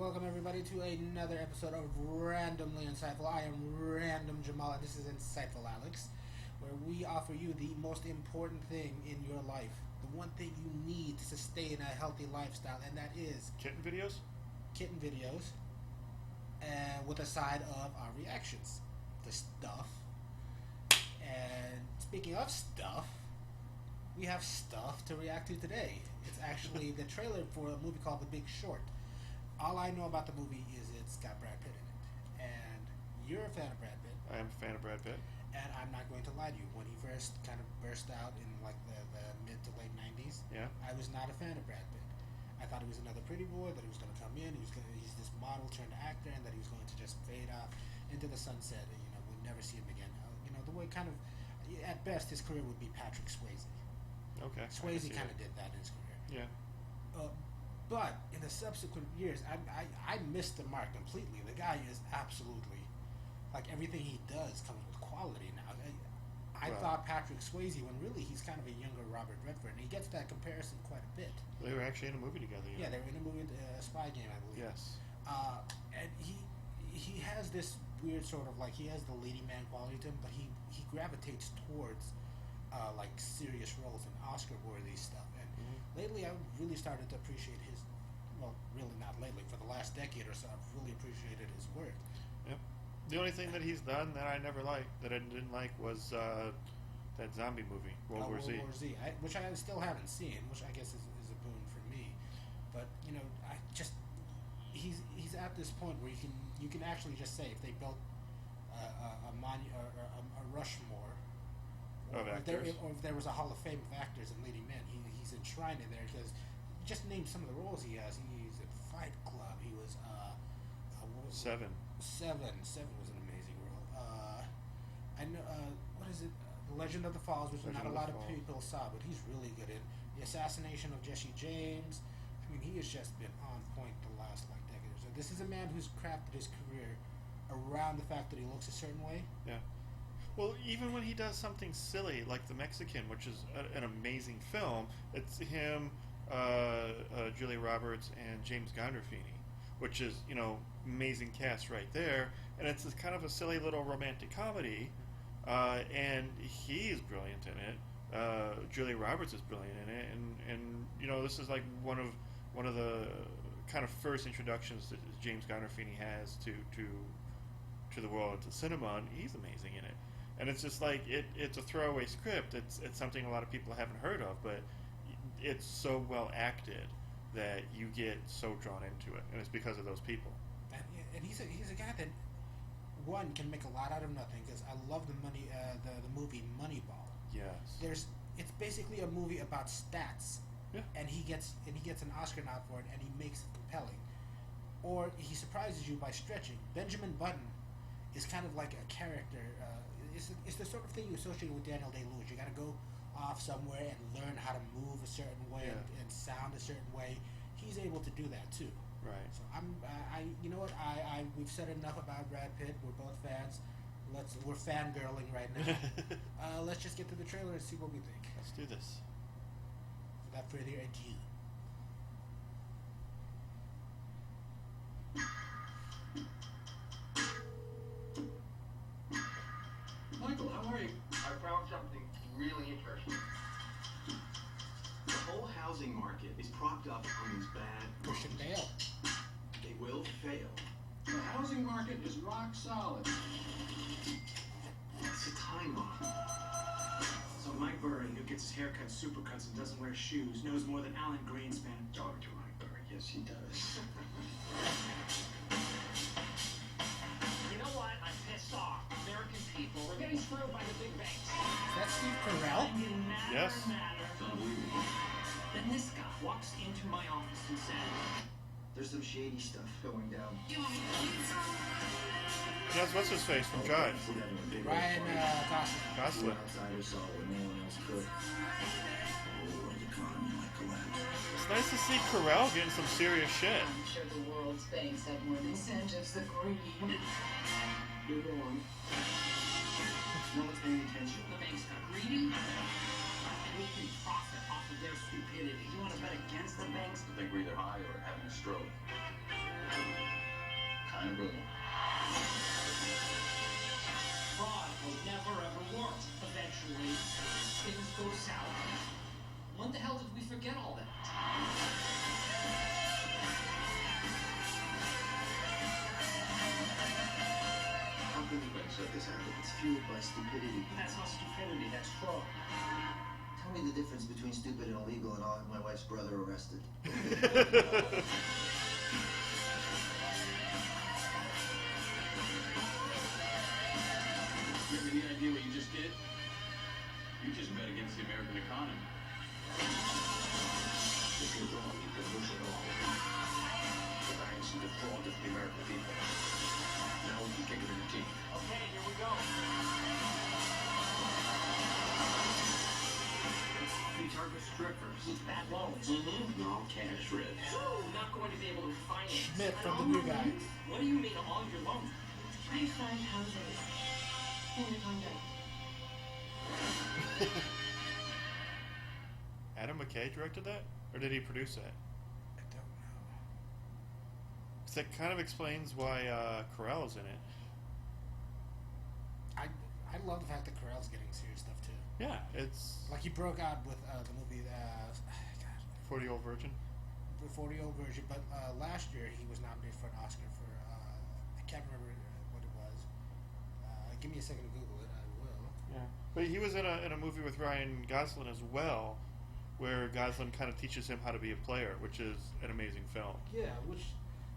welcome everybody to another episode of Randomly Insightful. I am Random Jamal, and this is Insightful Alex, where we offer you the most important thing in your life, the one thing you need to sustain a healthy lifestyle, and that is kitten videos. Kitten videos, and with a side of our reactions, the stuff. And speaking of stuff, we have stuff to react to today. It's actually the trailer for a movie called The Big Short. All I know about the movie is it's got Brad Pitt in it. And you're a fan of Brad Pitt. I am a fan of Brad Pitt. And I'm not going to lie to you. When he first kind of burst out in like the mid to late 90s, Yeah. I was not a fan of Brad Pitt. I thought he was another pretty boy, that he was going to come in, he's this model turned actor, and that he was going to just fade off into the sunset, and we'd never see him again. The way kind of, at best, his career would be Patrick Swayze. Okay. Swayze kind of did that in his career. Yeah. But in the subsequent years, I missed the mark completely. The guy is absolutely, like, everything he does comes with quality now. I Right. thought Patrick Swayze, when really he's kind of a younger Robert Redford, and he gets that comparison quite a bit. They were actually in a movie together. Yeah, they were in a movie, Spy Game, I believe. Yes. And he has this weird sort of, like, he has the leading man quality to him, but he gravitates towards like serious roles and Oscar-worthy stuff. And lately, I've really started to appreciate his. Well, really not lately. For the last decade or so, I've really appreciated his work. Yep. The only thing that he's done that I never liked, that I didn't like, was that zombie movie, World War Z. World War Z, which I still haven't seen, which I guess is a boon for me. But I just he's at this point where you can actually just say, if they built a Rushmore, or if there was a Hall of Fame of actors and leading men, he's enshrined in there, because just name some of the roles he has. He's in Fight Club. He was Seven. Seven was an amazing role. I know. What is it? The Legend of the Falls, which not a lot of people saw, but he's really good in. The Assassination of Jesse James. I mean, he has just been on point the last decade or so. This is a man who's crafted his career around the fact that he looks a certain way. Yeah. Well, even when he does something silly like The Mexican, which is an amazing film, it's him, Julia Roberts, and James Gandolfini, which is, amazing cast right there. And it's this kind of a silly little romantic comedy, and he's brilliant in it. Julia Roberts is brilliant in it, and this is like one of the kind of first introductions that James Gandolfini has to the world, to cinema, and he's amazing in it. And it's just like it's a throwaway script. It's something a lot of people haven't heard of, but it's so well acted that you get so drawn into it, and it's because of those people. And he's a guy that can make a lot out of nothing, because I love the movie Moneyball. Yes. It's basically a movie about stats. Yeah. And he gets an Oscar nod for it, and he makes it compelling. Or he surprises you by stretching. Benjamin Button is kind of like a character. It's the sort of thing you associate with Daniel Day-Lewis. You got to go off somewhere and learn how to move a certain way, and sound a certain way. He's able to do that too. Right. So we've said enough about Brad Pitt. We're both fans. We're fangirling right now. Let's just get to the trailer and see what we think. Let's do this. Without further ado. Michael, how are you? I found something really interesting. The whole housing market is propped up on these bad Christian Bale. They will fail. The housing market is rock solid. It's a time bomb. So Mike Burry, who gets his hair cut supercuts and doesn't wear shoes, knows more than Alan Greenspan. Dr. Mike Burry, yes he does. You know what? I'm pissed off. American people are getting screwed by the big banks. Is that Steve Carell? Yes. It's unbelievable. Then this guy walks into my office and said, There's some shady stuff going down. Yes, what's his face from Jive? Ryan Gosling. Outsiders saw what no one else could. The whole world economy might collapse. It's nice to see Carell getting some serious shit. I'm sure the world's banks have more incentives than greed. You're wrong. No one's paying attention. the banks got greedy, and we can profit off of their stupidity. You want to bet against the banks? I think we're either high or having a stroke. Ryan Reynolds. Fraud will never ever work. Eventually, things go south. When the hell did we forget all that? How can events like this happen? It's fueled by stupidity. That's not stupidity, that's fraud. Tell me the difference between stupid and illegal, and I'll have my wife's brother arrested. You have any idea what you just did? You just bet against the American economy. If you're wrong, you can lose it all. The banks and defraud of the American people. Now we can kick it in the teeth. Okay, here we go. You target strippers. With bad loans. No cash rich. So, not going to be able to finance. Schmidt from all The New your Guy. loans? What do you mean all your loans? I find houses in the condo. Adam McKay directed that? Or did he produce that? I don't know. 'Cause that kind of explains why Carell is in it. I love the fact that Carell's getting serious stuff too. Yeah, it's Like he broke out with the movie, God, 40-Year-Old Virgin. the 40-year-old version. But last year he was nominated for an Oscar for I can't remember what it was. Give me a second to Google it. I will. Yeah, but he was in a movie with Ryan Gosling as well, where Gosling kind of teaches him how to be a player, which is an amazing film. Yeah, which,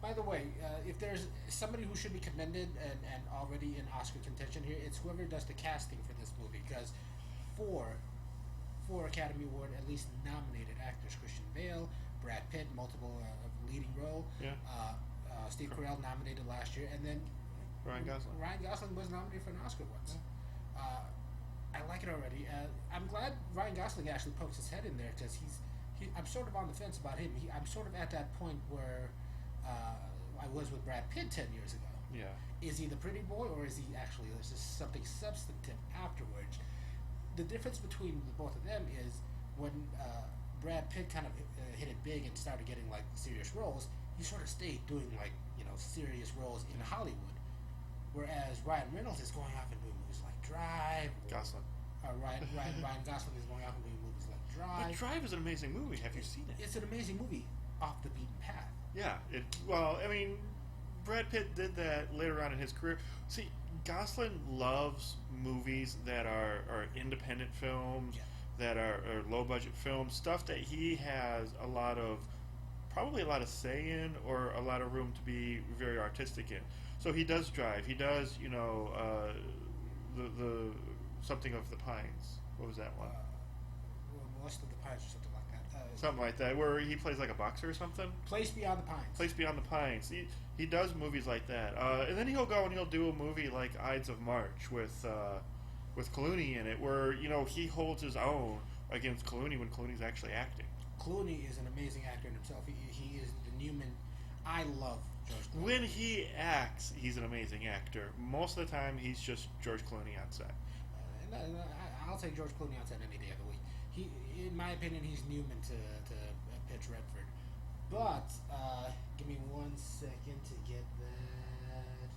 by the way, if there's somebody who should be commended and already in Oscar contention here, it's whoever does the casting for this movie, because four Academy Award at least nominated actors: Christian Bale, Brad Pitt, multiple leading role. Yeah. Steve Carell nominated last year, and then Ryan Gosling. Ryan Gosling was nominated for an Oscar once. I like it already. I'm glad Ryan Gosling actually pokes his head in there, because I'm sort of on the fence about him. I'm sort of at that point where I was with Brad Pitt 10 years ago. Yeah. Is he the pretty boy, or is he actually there's just something substantive afterwards? The difference between the both of them is when Brad Pitt kind of hit it big and started getting like serious roles, he sort of stayed doing like serious roles in Hollywood, whereas Ryan Reynolds is going off and doing movies like Drive. Gosling. Ryan Gosling is going off and doing movies like But Drive. Drive is an amazing movie. Have you seen it? It's an amazing movie, off the beaten path. Yeah. Well, I mean, Brad Pitt did that later on in his career. See, Gosling loves movies that are independent films, Yeah. that are low budget films, stuff that he has probably a lot of say in, or a lot of room to be very artistic in. So he does Drive. He does, the Something of the Pines. What was that one? Most of the Pines or something like that. Something like that, where he plays like a boxer or something. Place Beyond the Pines. Place Beyond the Pines. He does movies like that, and then he'll go and he'll do a movie like Ides of March with Clooney in it, where he holds his own against Clooney when Clooney's actually acting. Clooney is an amazing actor in himself. He is the Newman. I love George Clooney. When he acts, he's an amazing actor. Most of the time, he's just George Clooney on set. I'll take George Clooney outside any day of the week. In my opinion, he's Newman to Pitch Redford. But give me 1 second to get that.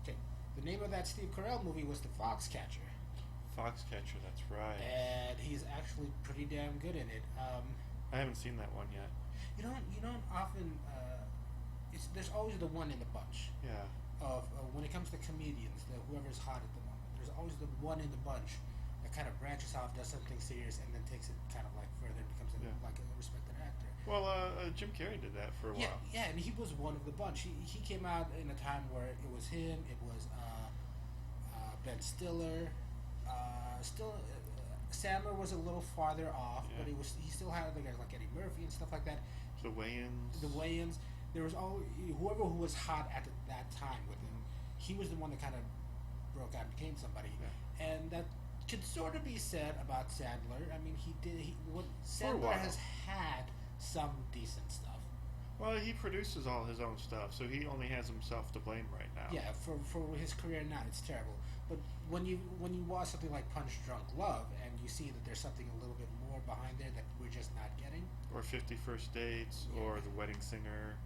Okay, the name of that Steve Carell movie was The Foxcatcher. Foxcatcher, that's right. And he's actually pretty damn good in it. I haven't seen that one yet. You don't often. There's always the one in the bunch. Yeah. Of when it comes to comedians, whoever's hot at the moment, there's always the one in the bunch that kind of branches off, does something serious, and then takes it kind of like further and becomes like a respected actor. Well, Jim Carrey did that for a while. Yeah, and he was one of the bunch. He came out in a time where it was him, it was Ben Stiller. Sandler was a little farther off, but he still had other guys like Eddie Murphy and stuff like that. The Wayans. There was always whoever who was hot at that time with him. He was the one that kind of broke out and became somebody, and that could sort of be said about Sandler. I mean, Sandler has had some decent stuff. Well, he produces all his own stuff, so he only has himself to blame right now. Yeah, for his career now, it's terrible. But when you watch something like Punch Drunk Love, and you see that there's something a little bit more behind there that we're just not getting. Or 50 First Dates, Yeah. or The Wedding Singer.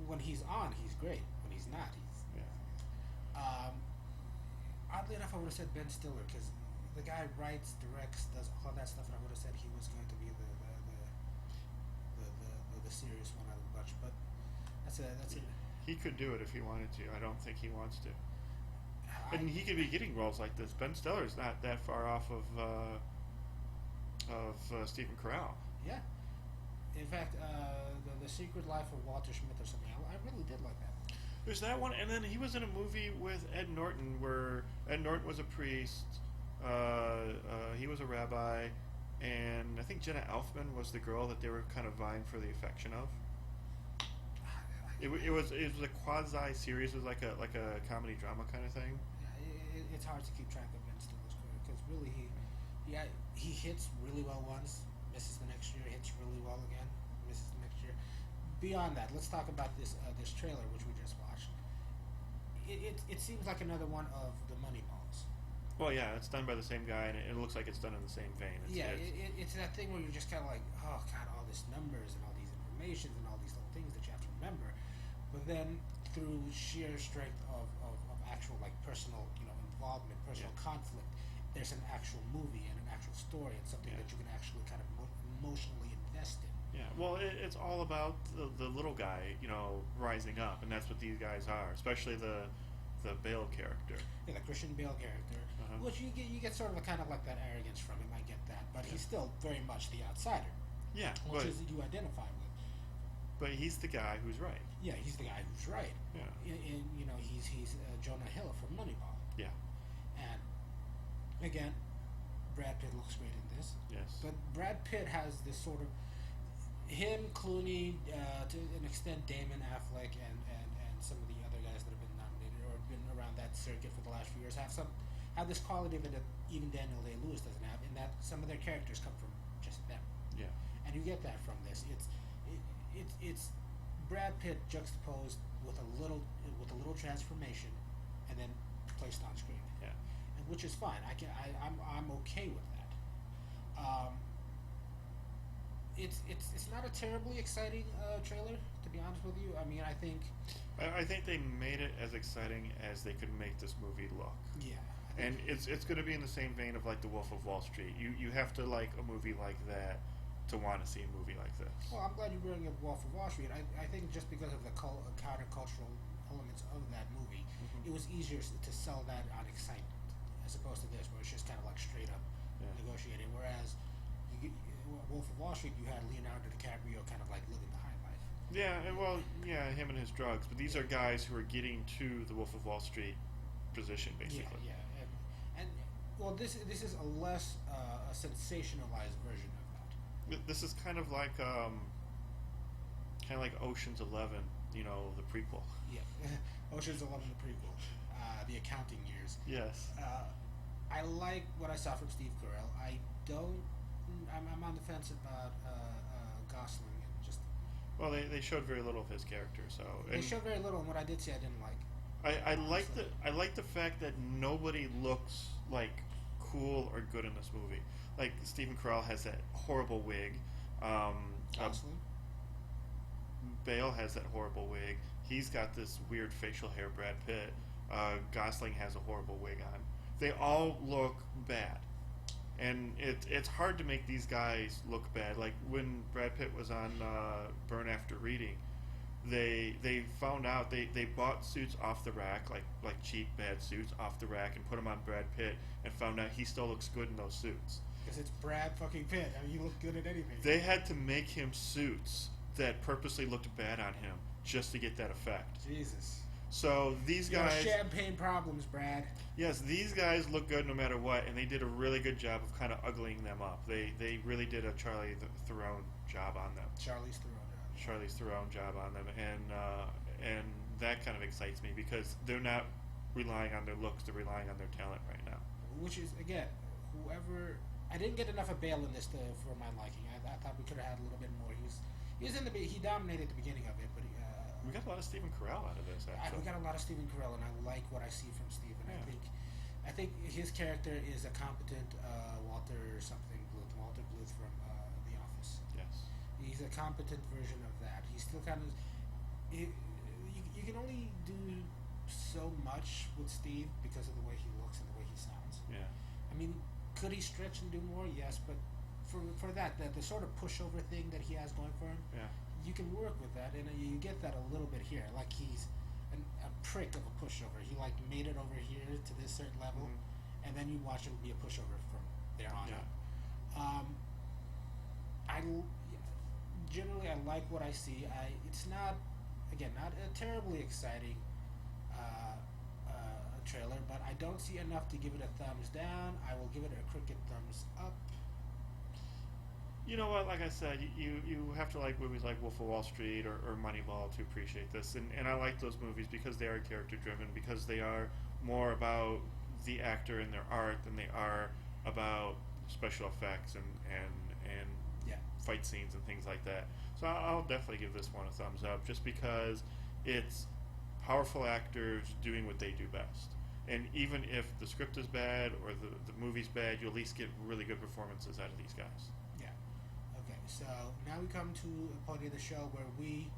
When he's on, he's great. When he's not, he's. Yeah. Oddly enough, I would have said Ben Stiller because the guy writes, directs, does all that stuff, and I would have said he was going to be the serious one out of the bunch. But that's a. He could do it if he wanted to. I don't think he wants to. And he could be getting roles like this. Ben Stiller's not that far off of Stephen Carell. Yeah. In fact, the Secret Life of Walter Smith or something. I really did like that. There's that one, and then he was in a movie with Ed Norton where Ed Norton was a priest, he was a rabbi, and I think Jenna Elfman was the girl that they were kind of vying for the affection of. It was a quasi series. It was like a comedy drama kind of thing. Yeah, it's hard to keep track of Ben Stiller's career because really he hits really well once, misses the next year, hits really well again, misses the next year. Beyond that, let's talk about this trailer which we just watched. It seems like another one of the Moneyballs. Well, yeah, it's done by the same guy, and it looks like it's done in the same vein. It's that thing where you're just kind of like, oh god, all these numbers and all these informations and all these little things that you have to remember. But then through sheer strength of actual like personal involvement, personal conflict, there's an actual movie and an actual story and something that you can actually kind of emotionally invest in. Yeah, well, it's all about the little guy, rising up, and that's what these guys are, especially the Bale character. Yeah, the Christian Bale character, which you get sort of a kind of like that arrogance from him. I get that, but he's still very much the outsider. Yeah, which is you identify with. But he's the guy who's right. Yeah, he's the guy who's right. Yeah. He's Jonah Hill from Moneyball. Yeah. And again, Brad Pitt looks great in this. Yes. But Brad Pitt has this sort of him, Clooney, to an extent, Damon, Affleck, and some of the other guys that have been nominated or been around that circuit for the last few years have this quality that even Daniel Day-Lewis doesn't have, in that some of their characters come from just them. Yeah. And you get that from this. It's Brad Pitt juxtaposed with a little transformation, and then placed on screen. Yeah. And which is fine. I'm okay with that. It's not a terribly exciting trailer, to be honest with you. I mean, I think they made it as exciting as they could make this movie look. Yeah. And it's going to be in the same vein of like The Wolf of Wall Street. You have to like a movie like that to want to see a movie like this. Well, I'm glad you bring up Wolf of Wall Street. I think just because of the countercultural elements of that movie, it was easier to sell that on excitement as opposed to this, where it's just kind of like straight up negotiating. Whereas Wolf of Wall Street, you had Leonardo DiCaprio kind of like living the high life. Yeah, him and his drugs. But these are guys who are getting to the Wolf of Wall Street position, basically. Yeah. And well, this is a less a sensationalized version of that. This is kind of like Ocean's 11, the prequel. Yeah, Ocean's 11, the prequel, the accounting years. Yes. I like what I saw from Steve Carell. I'm on the fence about Gosling and just. Well, they showed very little of his character, so. They showed very little, and what I did see, I didn't like. I like the fact that nobody looks like cool or good in this movie. Like Stephen Carell has that horrible wig. Gosling. Bale has that horrible wig. He's got this weird facial hair. Brad Pitt. Gosling has a horrible wig on. They all look bad, and it's hard to make these guys look bad. Like when Brad Pitt was on Burn After Reading, they found out they bought suits off the rack, like cheap bad suits off the rack, and put them on Brad Pitt, and found out he still looks good in those suits. Because it's Brad fucking Pitt. I mean, you look good at anything. They had to make him suits that purposely looked bad on him just to get that effect. Jesus. So these You guys. have champagne problems, Brad. Yes, these guys look good no matter what, and they did a really good job of kind of uglying them up. They really did a Charlie Theron job on them. Charlize Theron job on them, and that kind of excites me because they're not relying on their looks; they're relying on their talent right now. Which is again, whoever. I didn't get enough of Bale in this for my liking. I thought we could have had a little bit more. He dominated the beginning of it, but We got a lot of Stephen Carell out of this. we Actually, got a lot of Stephen Carell, and I like what I see from Stephen. Yeah. I think his character is a competent Walter Bluth from The Office. yes. He's a competent version of that. He's still kind of. You can only do so much with Steve because of the way he looks and the way he sounds. Yeah. I mean, could he stretch and do more? Yes, but for that, the sort of pushover thing that he has going for him, Yeah. you can work with that, and you get that a little bit here. Like he's a prick of a pushover. He like made it over here to this certain level, Mhm. and then you watch him be a pushover from there on Yeah. up. Generally I like what I see. It's not a terribly exciting trailer, but I don't see enough to give it a thumbs down. I will give it a cricket thumbs up. You know what? Like I said, you have to like movies like Wolf of Wall Street or Moneyball to appreciate this, and I like those movies because they are character driven, because they are more about the actor and their art than they are about special effects and Yeah. fight scenes and things like that. So I'll definitely give this one a thumbs up, just because it's powerful actors doing what they do best. And even if the script is bad or the movie's bad, you at least get really good performances out of these guys. Yeah. Okay, so now we come to a point of the show where we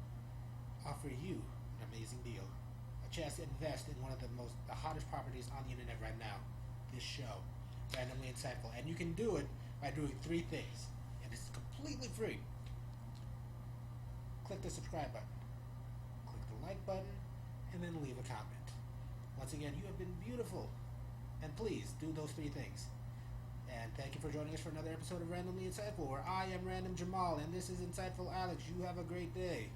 offer you an amazing deal. A chance to invest in one of the hottest properties on the internet right now. This show. Randomly Insightful. And you can do it by doing 3 things. And it's completely free. Click the subscribe button. Click the like button. And then leave a comment. Once again, you have been beautiful. And please do those 3 things. And thank you for joining us for another episode of Randomly Insightful, where I am Random Jamal, and this is Insightful Alex. You have a great day.